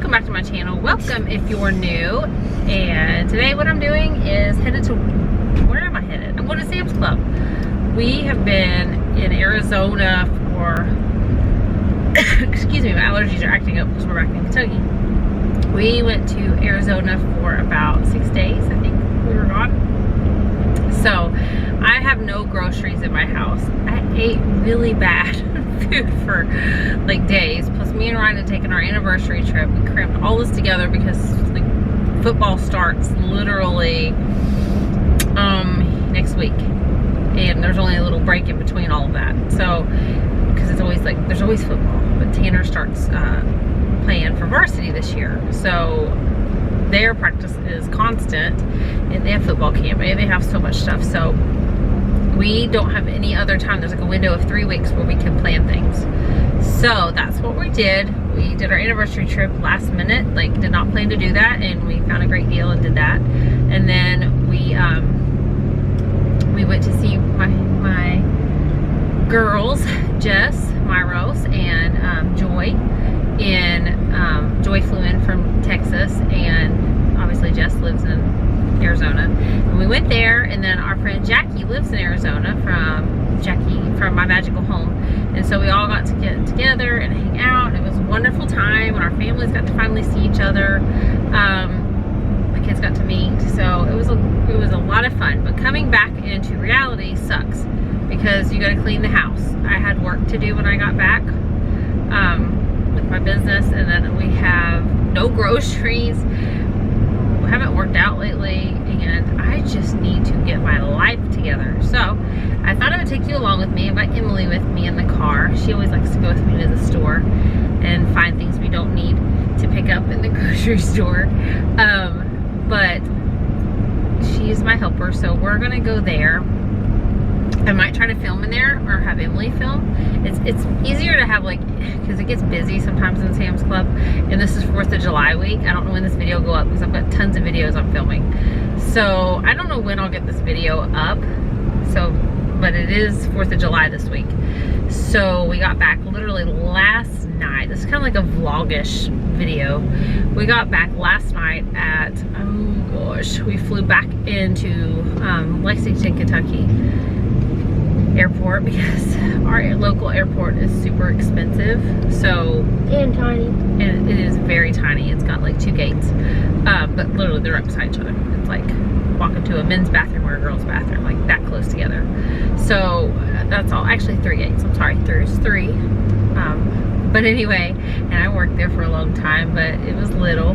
welcome back to my channel. Welcome if you're new. And today what I'm doing is headed to, where am I headed? I'm going to Sam's Club. We have been in Arizona for, excuse me, my allergies are acting up because we're back in Kentucky. We went to Arizona for about 6 days, I think we were gone. So I have no groceries in my house. I ate really bad food for like days. Plus me and Ryan had taken our anniversary trip. We crammed all this together because the football starts literally next week. And there's only a little break in between all of that. So, because it's always like, there's always football. But Tanner starts playing for varsity this year. So their practice is constant and they have football camp and they have so much stuff. So we don't have any other time. There's like a window of 3 weeks where we can plan things. So that's what we did. We did our anniversary trip last minute, like did not plan to do that, and we found a great deal and did that. And then we went to see my girls, Jess, Myros, and Joy. Joy flew in from Texas, and obviously Jess lives in Arizona. And we went there, and then our friend Jackie lives in Arizona from My Magical Home. And so we all got to get together and hang out. It was a wonderful time, and our families got to finally see each other. The kids got to meet, so it was a lot of fun. But coming back into reality sucks because you got to clean the house. I had work to do when I got back with my business, and then we have no groceries. I haven't worked out lately, and I just need to get my life together. So I thought I would take you along with me, invite Emily with me in the car. She always likes to go with me to the store and find things we don't need to pick up in the grocery store. But she's my helper, so we're gonna go there. I might try to film in there or have Emily film. It's easier to have, like, because it gets busy sometimes in Sam's Club, and this is 4th of July week. I don't know when this video will go up because I've got tons of videos I'm filming. So I don't know when I'll get this video up. So, but it is 4th of July this week. So we got back literally last night. This is kind of like a vlogish video. We got back last night at, oh gosh, we flew back into Lexington, Kentucky airport because our local airport is super expensive. So, and tiny. And it is very tiny. It's got like 2 gates, but literally they're right beside each other. It's like walking to a men's bathroom or a girl's bathroom, like that close together. So that's all. Actually 3 gates. I'm sorry, there's 3. But anyway, and I worked there for a long time, but it was little.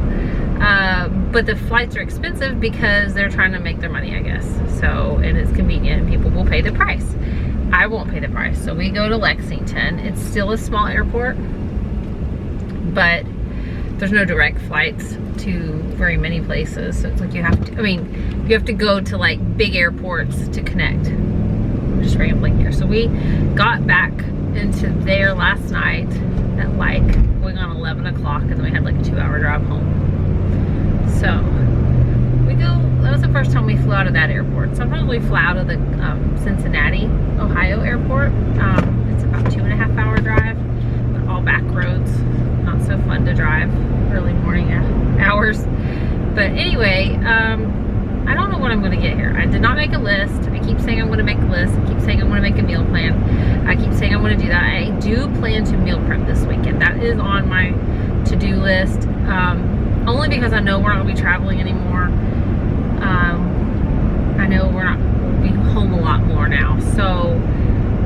But the flights are expensive because they're trying to make their money, I guess. So, and it's convenient and people will pay the price. I won't pay the price. So we go to Lexington. It's still a small airport, but there's no direct flights to very many places. So it's like you have to, you have to go to like big airports to connect. I'm just rambling here. So we got back into there last night at like going on 11 o'clock, and then we had like a 2-hour drive home. So we go, that was the first time we flew out of that airport. Sometimes we fly out of the Cincinnati, Ohio airport. It's about 2.5 hour drive, but all back roads, not so fun to drive early morning hours. But anyway, I don't know what I'm going to get here. I did not make a list. I keep saying I'm going to make a list. I keep saying I'm going to make a meal plan. I keep saying I'm going to do that. I do plan to meal prep this weekend. That is on my to-do list. Only because I know we're not going to be traveling anymore. I know we'll be home a lot more now. So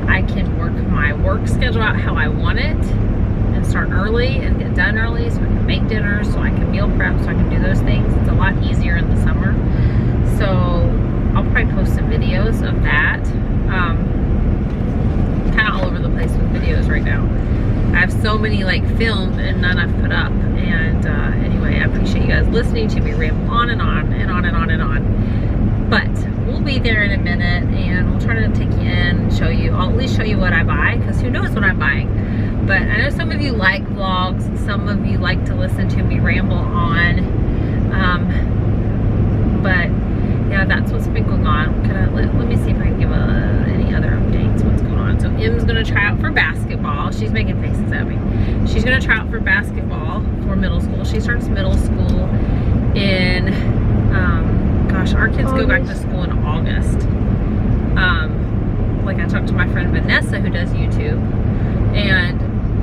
I can work my work schedule out how I want it and start early and get done early so I can make dinner, so I can meal prep, so I can do those things. It's a lot easier in the summer. So I'll probably post some videos of that. Kind of all over the place with videos right now. I have so many like filmed and none I've put up. And anyway, I appreciate you guys listening to me ramble on and on and on and on and on. But we'll be there in a minute, and we'll try to take you in and show you. I'll at least show you what I buy, because who knows what I'm buying. But I know some of you like vlogs. Some of you like to listen to me ramble on. But yeah, that's what's been going on. Let me see if I can give any other updates. What's going on? on. So M's gonna try out for basketball. She's making faces at me. She's gonna try out for basketball for middle school. She starts middle school in, gosh, our kids go back to school in August. Like I talked to my friend Vanessa who does YouTube, and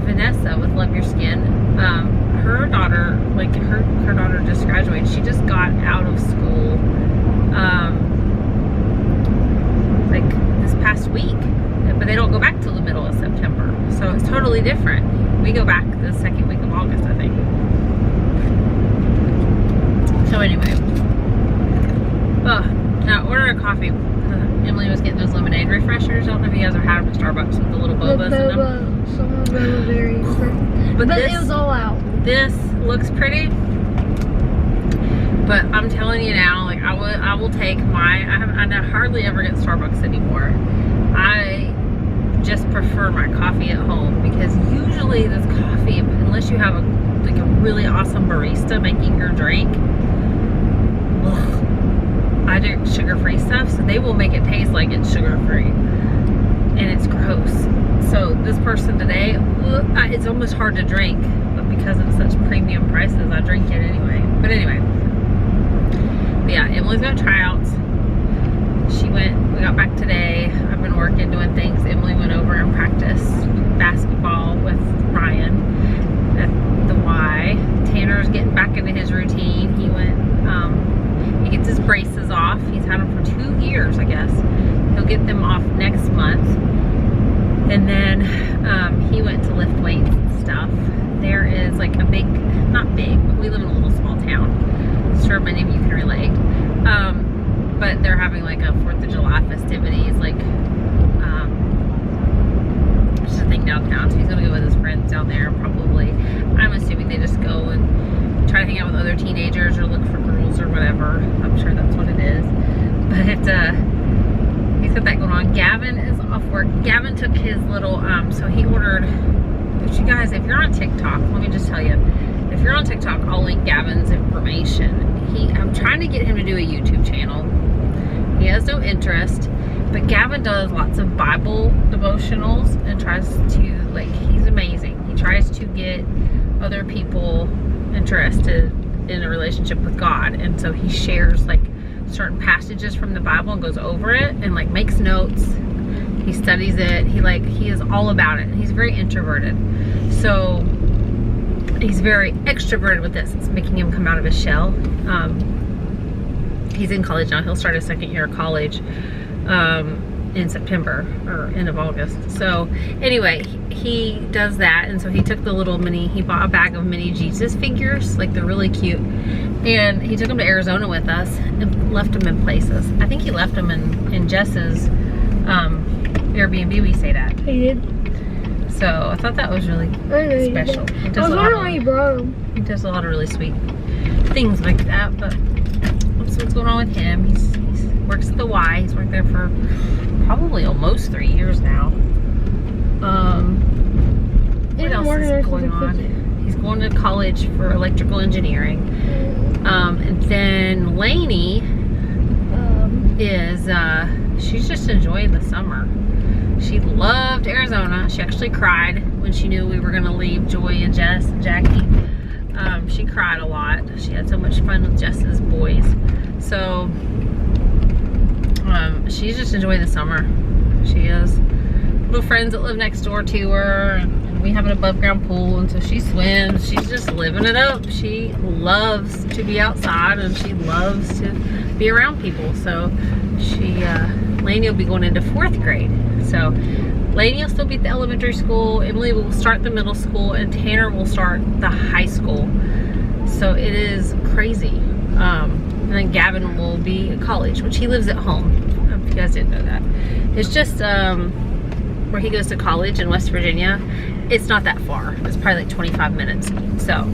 Vanessa with Love Your Skin, her daughter, like her daughter just graduated. She just got out of school, like this past week, but they don't go back till the middle of September. So it's totally different. We go back the second week of August, I think. So anyway, now ordered a coffee. Emily was getting those lemonade refreshers. I don't know if you guys have had them at Starbucks with the little bobas in them. Some of them were very pretty. But it was all out. This looks pretty, but I'm telling you now, like I will take I hardly ever get Starbucks anymore. I just prefer my coffee at home, because usually this coffee, unless you have a really awesome barista making your drink, ugh, I do sugar-free stuff, so they will make it taste like it's sugar-free, and it's gross. So this person today, it's almost hard to drink, but because of such premium prices, I drink it anyway. But anyway, yeah, Emily's got tryouts. We got back today. I've been working, doing things. Emily went over and practiced basketball with Ryan at the Y. Tanner's getting back into his routine. He went, he gets his braces off. He's had them for 2 years, I guess. He'll get them off next month. And then he went to lift weights and stuff. There is like a big, not big, but we live in a little small town. I'm sure many of you can relate. But they're having like a 4th of July festivities, like just a thing downtown. So he's gonna go with his friends down there probably. I'm assuming they just go and try to hang out with other teenagers or look for girls or whatever. I'm sure that's what it is. But he's got that going on. Gavin is off work. Gavin took his little, so he ordered, which you guys, if you're on TikTok, let me just tell you, if you're on TikTok, I'll link Gavin's information. I'm trying to get him to do a YouTube channel. He has no interest, but Gavin does lots of Bible devotionals and tries to, like, he's amazing. He tries to get other people interested in a relationship with God, and so he shares like certain passages from the Bible and goes over it and like makes notes. He studies it. He is all about it. He's very introverted, so he's very extroverted with this. It's making him come out of his shell. He's in college now. He'll start his 2nd year of college in September or end of August. So anyway, he does that, and so he took the little he bought a bag of mini Jesus figures, like they're really cute, and he took them to Arizona with us and left them in places. I think he left them in Jess's Airbnb we stayed at. He did. So I thought that was really special. I was wondering why you brought them. He does a lot of really sweet things like that, but that's what's going on with him. He works at the Y. He's worked there for probably almost 3 years now. What else is going on? He's going to college for electrical engineering. And then Lainey is, she's just enjoying the summer. She loved Arizona. She actually cried when she knew we were going to leave Joy and Jess and Jackie. She cried a lot. She had so much fun with Jess's boys. So she's just enjoying the summer. She has little friends that live next door to her, and we have an above ground pool, and so she swims. She's just living it up. She loves to be outside, and she loves to be around people. So Lainey will be going into 4th grade. So Lainey will still be at the elementary school, Emily will start the middle school, and Tanner will start the high school. So it is crazy. And then Gavin will be at college, which he lives at home, if you guys didn't know that. It's just where he goes to college in West Virginia. It's not that far. It's probably like 25 minutes. So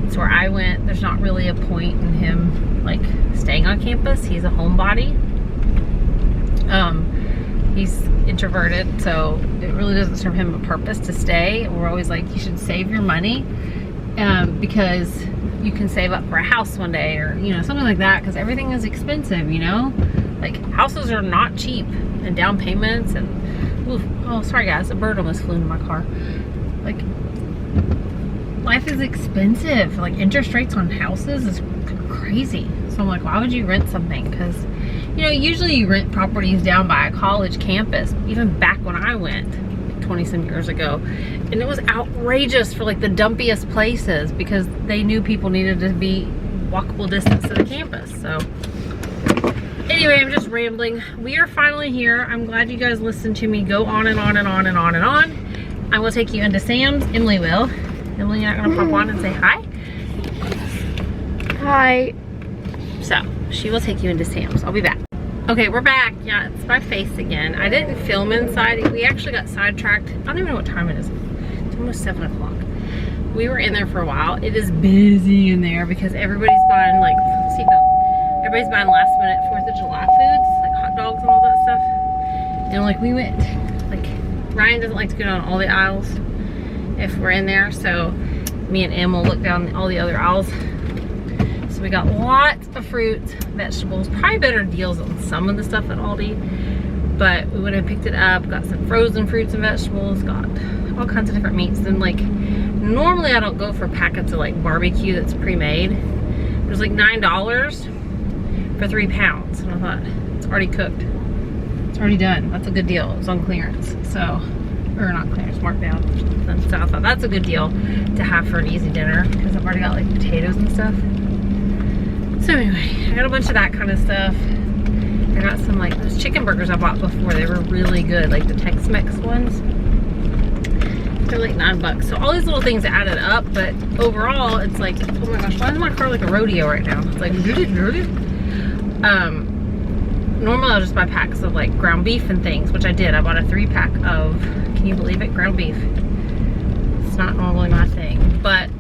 it's where I went. There's not really a point in him like staying on campus. He's a homebody. He's introverted, so it really doesn't serve him a purpose to stay. We're always like, you should save your money because you can save up for a house one day, or you know, something like that, because everything is expensive, you know, like houses are not cheap, and down payments, and Oof. Oh, sorry guys, a bird almost flew into my car. Like, life is expensive. Like, interest rates on houses is crazy. So I'm like, why would you rent something? Because, you know, usually you rent properties down by a college campus, even back when I went 20 some years ago, and it was outrageous for like the dumpiest places because they knew people needed to be walkable distance to the campus. So anyway, I'm just rambling. We are finally here. I'm glad you guys listened to me go on and on and on and on and on. I will take you into Sam's. Emily will. Emily, you're not gonna pop on and say hi? Hi. So she will take you into Sam's. I'll be back. Okay, we're back. Yeah, it's my face again. I didn't film inside. We actually got sidetracked. I don't even know what time it is. It's almost 7 o'clock. We were in there for a while. It is busy in there because everybody's buying like, seatbelt. Everybody's buying last minute 4th of July foods, like hot dogs and all that stuff. And like we went, like Ryan doesn't like to go down all the aisles if we're in there. So me and Em will look down all the other aisles. So we got lots of fruits, vegetables, probably better deals on some of the stuff at Aldi, but we went and picked it up, got some frozen fruits and vegetables, got all kinds of different meats. And like, normally I don't go for packets of like barbecue that's pre-made. It was like $9 for 3 pounds. And I thought, it's already cooked. It's already done. That's a good deal. It was on clearance. So, or not clearance, marked down or something. So I thought that's a good deal to have for an easy dinner because I've already got like potatoes and stuff. So anyway, I got a bunch of that kind of stuff. I got some like those chicken burgers I bought before. They were really good, like the Tex-Mex ones. They're like $9. So all these little things added up, but overall it's like, oh my gosh, why is my car like a rodeo right now? It's like, normally I'll just buy packs of like ground beef and things, which I did. I bought a 3-pack of, can you believe it, ground beef. It's not normally my thing, but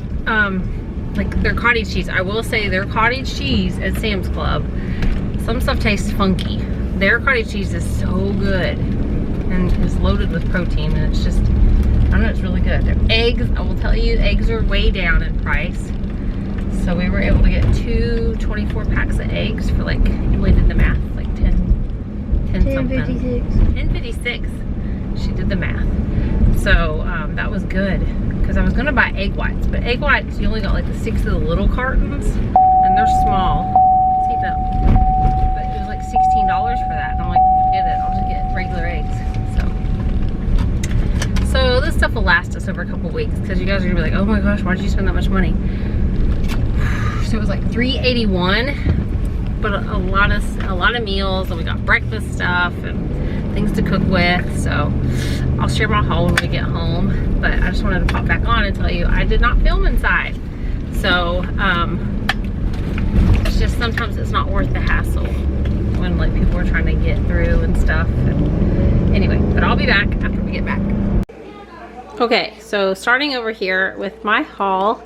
like their cottage cheese. I will say their cottage cheese at Sam's Club, some stuff tastes funky. Their cottage cheese is so good and is loaded with protein, and it's just, I don't know, it's really good. Their eggs, I will tell you, eggs are way down in price. So we were able to get 2 24 packs of eggs for like, we did the math, like 10 something. 10.56. She did the math. So that was good. Because I was gonna buy egg whites, but egg whites, you only got like the 6 of the little cartons, and they're small. See that? But it was like $16 for that. And I'm like, forget it, I'll just get regular eggs. So this stuff will last us over a couple weeks because you guys are gonna be like, oh my gosh, why did you spend that much money? So it was like $3.81, but a lot of meals, and we got breakfast stuff and things to cook with. So I'll share my haul when we get home. But I just wanted to pop back on and tell you I did not film inside. So it's just sometimes it's not worth the hassle when like people are trying to get through and stuff. And anyway, but I'll be back after we get back. Okay, so starting over here with my haul,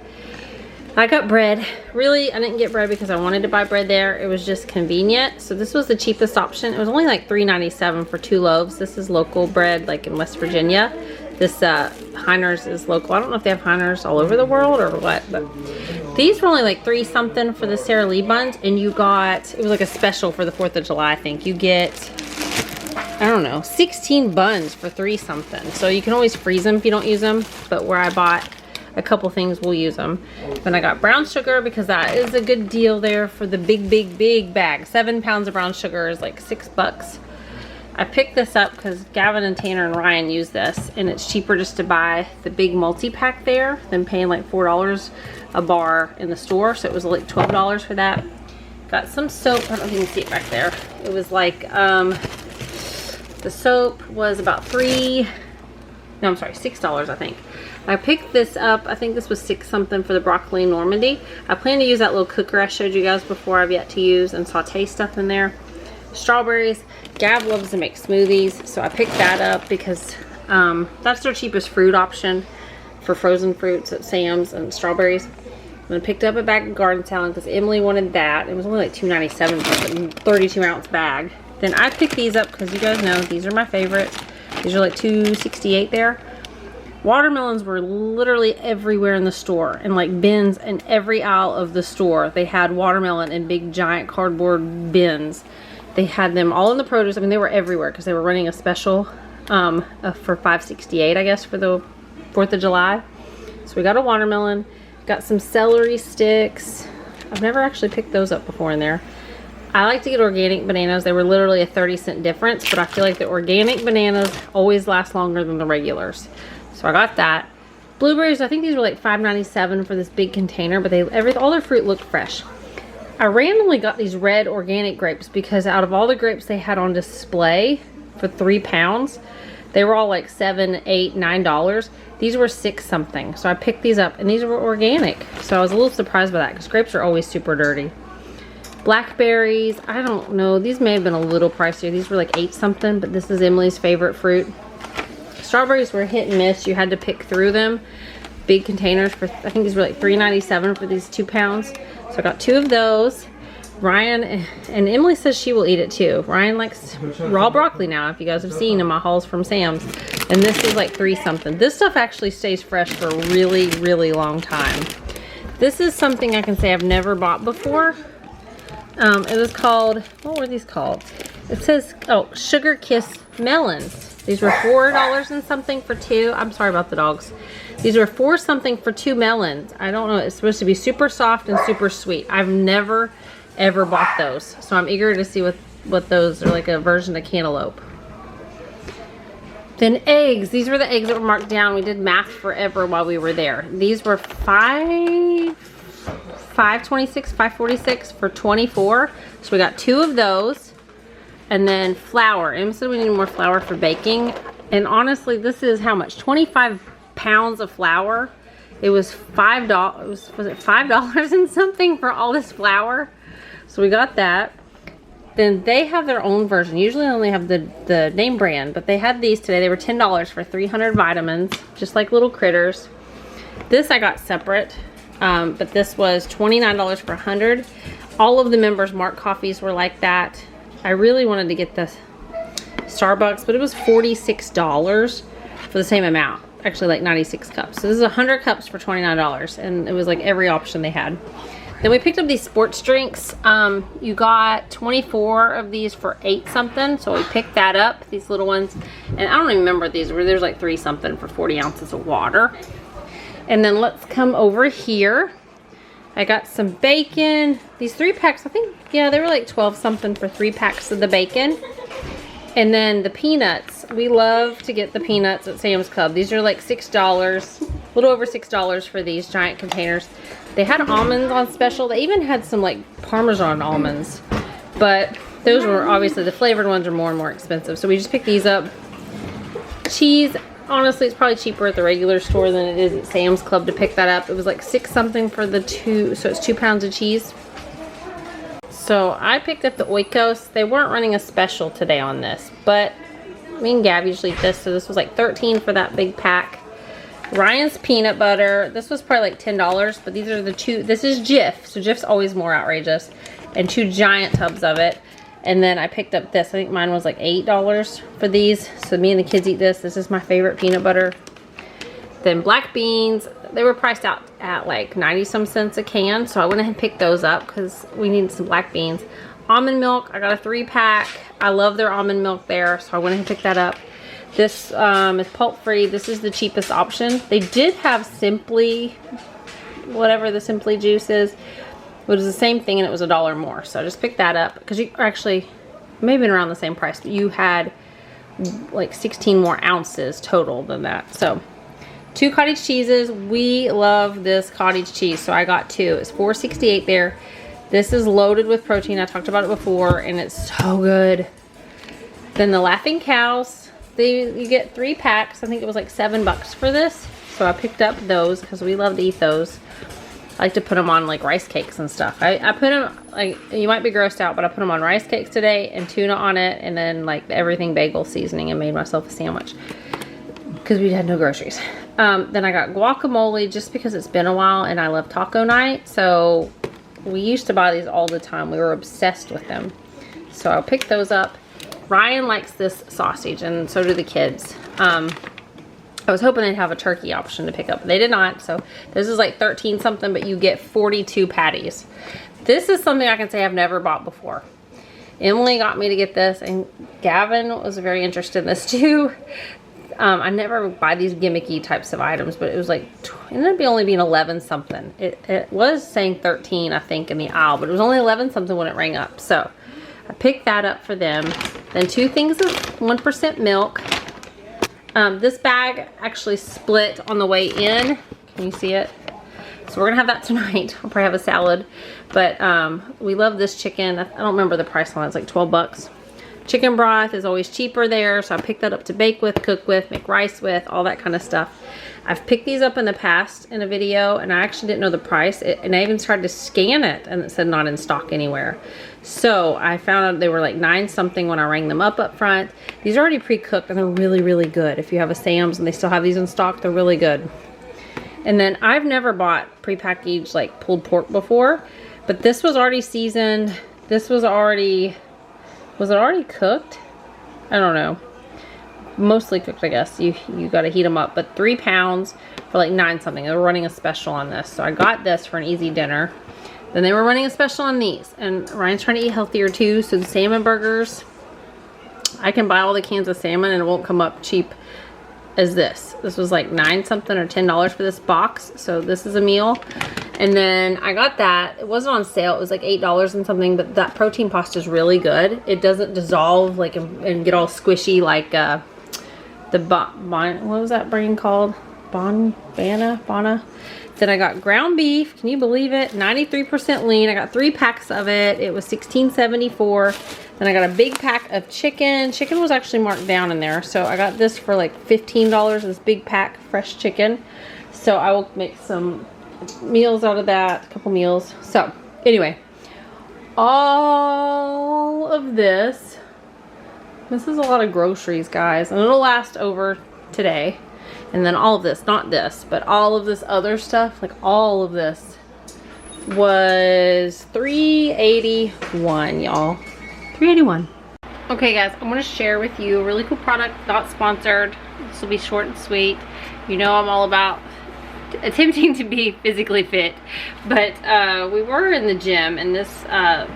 I got bread. Really, I didn't get bread because I wanted to buy bread there. It was just convenient. So this was the cheapest option. It was only like $3.97 for 2 loaves. This is local bread, like in West Virginia. This Heiner's is local. I don't know if they have Heiner's all over the world or what, but these were only like 3 something for the Sara Lee buns, and you got, it was like a special for the 4th of July, I think. You get, I don't know, 16 buns for 3 something. So you can always freeze them if you don't use them, but where I bought a couple things, we'll use them. Then I got brown sugar because that is a good deal there for the big bag. 7 pounds of brown sugar is like $6. I picked this up because Gavin and Tanner and Ryan use this, and it's cheaper just to buy the big multi-pack there than paying like $4 a bar in the store. So it was like $12 for that. Got some soap. I don't know if you can see it back there. It was like, the soap was about $6, I think. I picked this up, I think this was 6 something for the broccoli Normandy. I plan to use that little cooker I showed you guys before I've yet to use and saute stuff in there. Strawberries. Gav loves to make smoothies, so I picked that up because that's their cheapest fruit option for frozen fruits at Sam's, and strawberries. And I picked up a bag of garden salad because Emily wanted that. It was only like $2.97 for a 32-ounce bag. Then I picked these up because you guys know these are my favorites. These are like $2.68 there. Watermelons were literally everywhere in the store, and like bins in every aisle of the store. They had watermelon in big giant cardboard bins. They had them all in the produce. I mean, they were everywhere because they were running a special for $5.68, I guess, for the 4th of July. So we got a watermelon, got some celery sticks. I've never actually picked those up before in there. I like to get organic bananas. They were literally a 30-cent difference, but I feel like the organic bananas always last longer than the regulars. So I got that. Blueberries, I think these were like $5.97 for this big container, but all their fruit looked fresh. I randomly got these red organic grapes because out of all the grapes they had on display for 3 pounds, they were all like $7, $8, $9. These were $6 something. So I picked these up and these were organic. So I was a little surprised by that because grapes are always super dirty. Blackberries, I don't know. These may have been a little pricier. These were like 8 something, but this is Emily's favorite fruit. Strawberries were hit and miss. You had to pick through them. Big containers for, I think these were like $3.97 for these 2 pounds. So I got 2 of those. Ryan and Emily says she will eat it too. Ryan likes raw broccoli now, if you guys have seen in my hauls from Sam's. And this is like 3 something. This stuff actually stays fresh for a really, really long time. This is something I can say I've never bought before. It was called, what were these called? It says, oh, Sugar Kiss melons. These were $4 and something for 2. I'm sorry about the dogs. These were 4 something for 2 melons. I don't know. It's supposed to be super soft and super sweet. I've never ever bought those, so I'm eager to see what those are, like a version of cantaloupe. Then eggs. These were the eggs that were marked down. We did math forever while we were there. These were $5.26, $5.46 for 24. So we got 2 of those. And then flour. Em said we need more flour for baking. And honestly, this is how much? 25 pounds of flour. It was $5. Was it $5 and something for all this flour? So we got that. Then they have their own version. Usually they only have the name brand, but they had these today. They were $10 for 300 vitamins, just like little critters. This I got separate, but this was $29 for 100. All of the members' mark coffees were like that. I really wanted to get the Starbucks, but it was $46 for the same amount. Actually, like 96 cups. So this is 100 cups for $29, and it was like every option they had. Then we picked up these sports drinks. You got 24 of these for 8 something, so we picked that up, these little ones. And I don't even remember what these were. There's like 3 something for 40 ounces of water. And then let's come over here. I got some bacon. These 3 packs, I think, yeah, they were like 12 something for 3 packs of the bacon. And then the peanuts. We love to get the peanuts at Sam's Club. These are like $6, a little over $6 for these giant containers. They had almonds on special. They even had some like Parmesan almonds. But those were obviously, the flavored ones are more and more expensive. So we just picked these up. Cheese, honestly, it's probably cheaper at the regular store than it is at Sam's Club to pick that up. It was like 6 something for the 2, so it's 2 pounds of cheese. So I picked up the Oikos. They weren't running a special today on this, but me and Gab usually eat this, so this was like 13 for that big pack. Ryan's peanut butter. This was probably like $10, but these are the 2. This is Jif, so Jif's always more outrageous. And 2 giant tubs of it. And then I picked up this. I think mine was like $8 for these. So me and the kids eat this. This is my favorite peanut butter. Then black beans. They were priced out at like 90 some cents a can. So I went ahead and picked those up because we needed some black beans. Almond milk. I got a 3-pack. I love their almond milk there. So I went ahead and picked that up. This is pulp free. This is the cheapest option. They did have Simply, whatever the Simply juice is. It was the same thing and it was $1 more. So I just picked that up because you actually may have been around the same price, but you had like 16 more ounces total than that. So 2 cottage cheeses. We love this cottage cheese, so I got 2. It's $4.68 there. This is loaded with protein. I talked about it before and it's so good. Then the Laughing Cows. You get 3 packs. I think it was like $7 for this. So I picked up those because we love to eat those. I like to put them on like rice cakes and stuff. I put them, like, you might be grossed out, but I put them on rice cakes today and tuna on it and then like the everything bagel seasoning and made myself a sandwich because we had no groceries. Then I got guacamole just because it's been a while and I love taco night. So we used to buy these all the time. We were obsessed with them. So I'll pick those up. Ryan likes this sausage and so do the kids. I was hoping they'd have a turkey option to pick up. They did not. So this is like 13 something, but you get 42 patties. This is something I can say I've never bought before. Emily got me to get this, and Gavin was very interested in this too. I never buy these gimmicky types of items, but it was like, it ended up only being 11 something. It was saying 13, I think, in the aisle, but it was only 11 something when it rang up. So I picked that up for them. Then 2 things of 1% milk. This bag actually split on the way in. Can you see it? So we're gonna have that tonight. I'll probably have a salad. But we love this chicken. I don't remember the price on it. It's like 12 bucks. Chicken broth is always cheaper there, so I picked that up to bake with, cook with, make rice with, all that kind of stuff. I've picked these up in the past in a video, and I actually didn't know the price, and I even tried to scan it, and it said not in stock anywhere. So I found out they were like 9 something when I rang them up front. These are already pre-cooked, and they're really, really good. If you have a Sam's and they still have these in stock, they're really good. And then I've never bought prepackaged like pulled pork before, but this was already seasoned. This was already, was it already cooked? I don't know. Mostly cooked, I guess. You got to heat them up. But 3 pounds for like 9 something. They were running a special on this. So I got this for an easy dinner. Then they were running a special on these. And Ryan's trying to eat healthier too. So the salmon burgers, I can buy all the cans of salmon and it won't come up cheap as this. This was like 9 something or $10 for this box. So this is a meal. And then I got that. It wasn't on sale. It was like $8 and something, but that protein pasta is really good. It doesn't dissolve like and get all squishy like what was that brand called? Bana. Then I got ground beef. Can you believe it? 93% lean. I got 3 packs of it. It was $16.74. Then I got a big pack of chicken. Chicken was actually marked down in there. So I got this for like $15, this big pack fresh chicken. So I will make some meals out of that, a couple meals. So anyway, all of this is a lot of groceries, guys, and it'll last over today. And then all of this, not this, but all of this other stuff, like all of this was $3.81, y'all. $3.81. Okay guys, I'm going to share with you a really cool product, not sponsored. This will be short and sweet. You know I'm all about attempting to be physically fit, but we were in the gym and this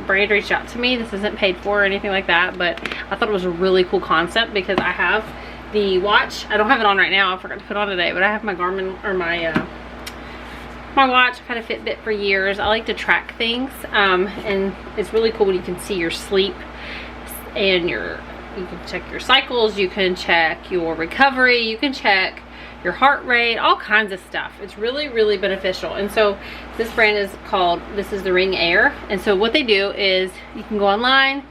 brand reached out to me. This isn't paid for or anything like that, but I thought it was a really cool concept because I have the watch. I don't have it on right now. I forgot to put it on today, but I have my Garmin or my watch. I've had a Fitbit for years. I like to track things, and it's really cool when you can see your sleep and you can check your cycles, you can check your recovery, you can check your heart rate, all kinds of stuff. It's really, really beneficial. And so this brand is called, this is the Ring Air. And so what they do is you can go online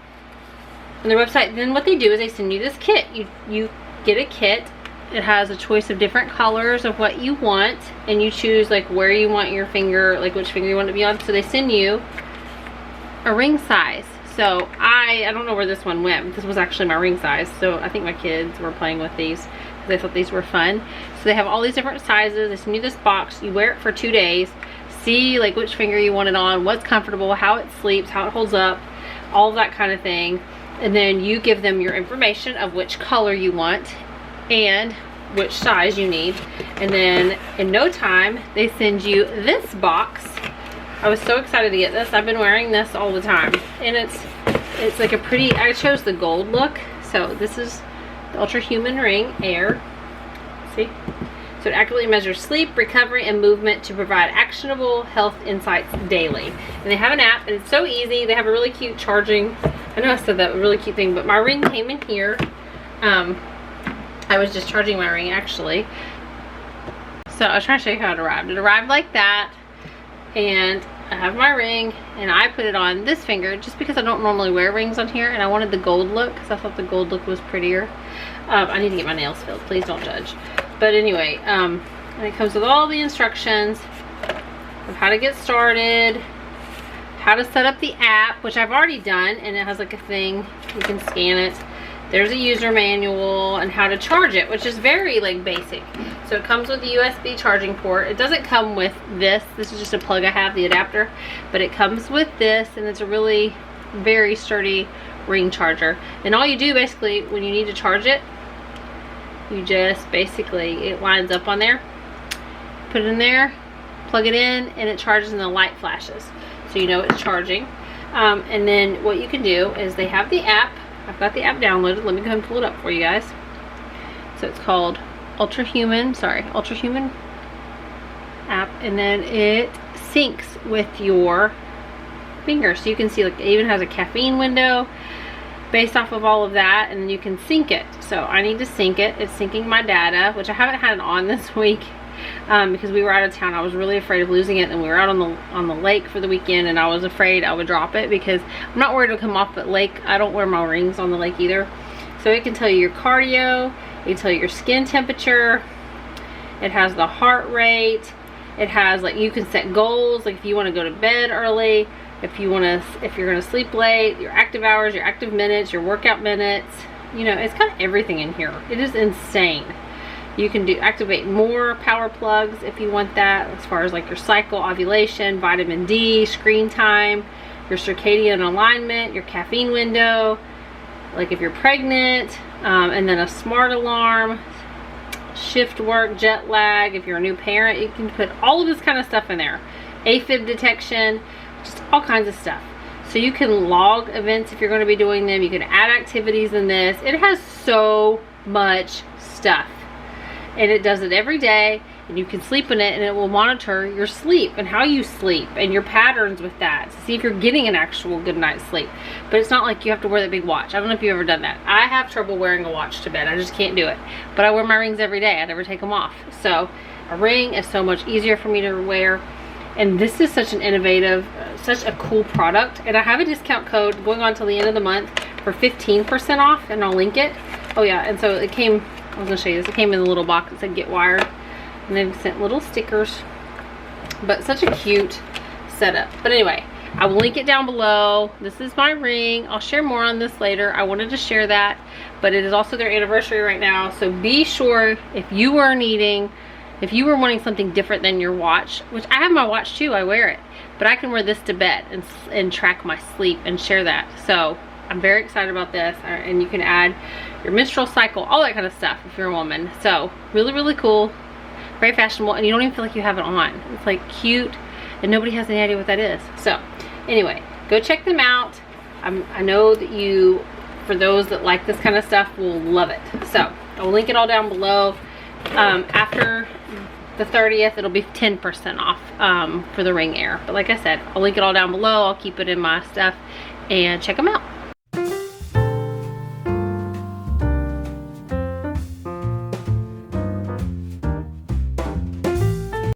on their website. Then what they do is they send you this kit. You get a kit. It has a choice of different colors of what you want, and you choose like where you want your finger, like which finger you want it to be on. So they send you a ring size. So I don't know where this one went. This was actually my ring size. So I think my kids were playing with these. They thought these were fun. So they have all these different sizes. They send you this box. You wear it for 2 days. See like which finger you want it on, what's comfortable, how it sleeps, how it holds up, all of that kind of thing. And then you give them your information of which color you want and which size you need. And then in no time, they send you this box. I was so excited to get this. I've been wearing this all the time. And it's like a pretty, I chose the gold look. So this is the Ultra Human Ring Air. See? So it accurately measures sleep, recovery, and movement to provide actionable health insights daily. And they have an app, and it's so easy. They have a really cute charging, I know I said that, a really cute thing, but my ring came in here. I was just charging my ring, actually. So I was trying to show you how it arrived. It arrived like that, and I have my ring, and I put it on this finger just because I don't normally wear rings on here, and I wanted the gold look because I thought the gold look was prettier. I need to get my nails filled. Please don't judge. But anyway, and it comes with all the instructions of how to get started, how to set up the app, which I've already done, and it has like a thing, you can scan it. There's a user manual and how to charge it, which is very like basic. So it comes with the USB charging port. It doesn't come with this. This is just a plug I have, the adapter. But it comes with this, and it's a really very sturdy ring charger. And all you do basically when you need to charge it, you just basically, it lines up on there, put it in there, plug it in, and it charges and the light flashes. So you know it's charging. And then what you can do is they have the app. I've got the app downloaded. Let me go ahead and pull it up for you guys. So it's called Ultra Human app, and then it syncs with your fingers. So you can see, like, it even has a caffeine window based off of all of that, and you can sync it. So I need to sync it. It's syncing my data, which I haven't had it on this week because we were out of town. I was really afraid of losing it, and we were out on the lake for the weekend, and I was afraid I would drop it because I'm not worried it'll come off, but lake, I don't wear my rings on the lake either. So it can tell you your cardio, it can tell you your skin temperature, it has the heart rate, it has, like, you can set goals, like if you want to go to bed early, if you're going to sleep late, your active hours, your active minutes, your workout minutes. You know, it's got everything in here. It is insane. You can activate more power plugs if you want that, as far as like your cycle, ovulation, vitamin D, screen time, your circadian alignment, your caffeine window, like if you're pregnant, and then a smart alarm, shift work, jet lag, if you're a new parent. You can put all of this kind of stuff in there. AFib detection, just all kinds of stuff. So you can log events if you're going to be doing them. You can add activities in this. It has so much stuff, and it does it every day, and you can sleep in it, and it will monitor your sleep and how you sleep and your patterns with that to see if you're getting an actual good night's sleep. But it's not like you have to wear that big watch. I don't know if you've ever done that. I have trouble wearing a watch to bed. I just can't do it. But I wear my rings every day. I never take them off. So a ring is so much easier for me to wear. And this is such an innovative, such a cool product. And I have a discount code going on till the end of the month for 15% off, and I'll link it. Oh yeah, and so it came, I was gonna show you this. It came in a little box that said get wired. And they've sent little stickers. But such a cute setup. But anyway, I will link it down below. This is my ring. I'll share more on this later. I wanted to share that. But it is also their anniversary right now. So be sure, if you were wanting something different than your watch, which I have my watch too, I wear it, but I can wear this to bed and track my sleep and share that. So I'm very excited about this, and you can add your menstrual cycle, all that kind of stuff if you're a woman. So really, really cool, very fashionable, and you don't even feel like you have it on. It's like cute, and nobody has any idea what that is. So anyway, go check them out. I know that for those that like this kind of stuff, will love it. So I'll link it all down below. After the 30th, it'll be 10% off for the Ring Air. But like I said, I'll link it all down below. I'll keep it in my stuff, and check them out.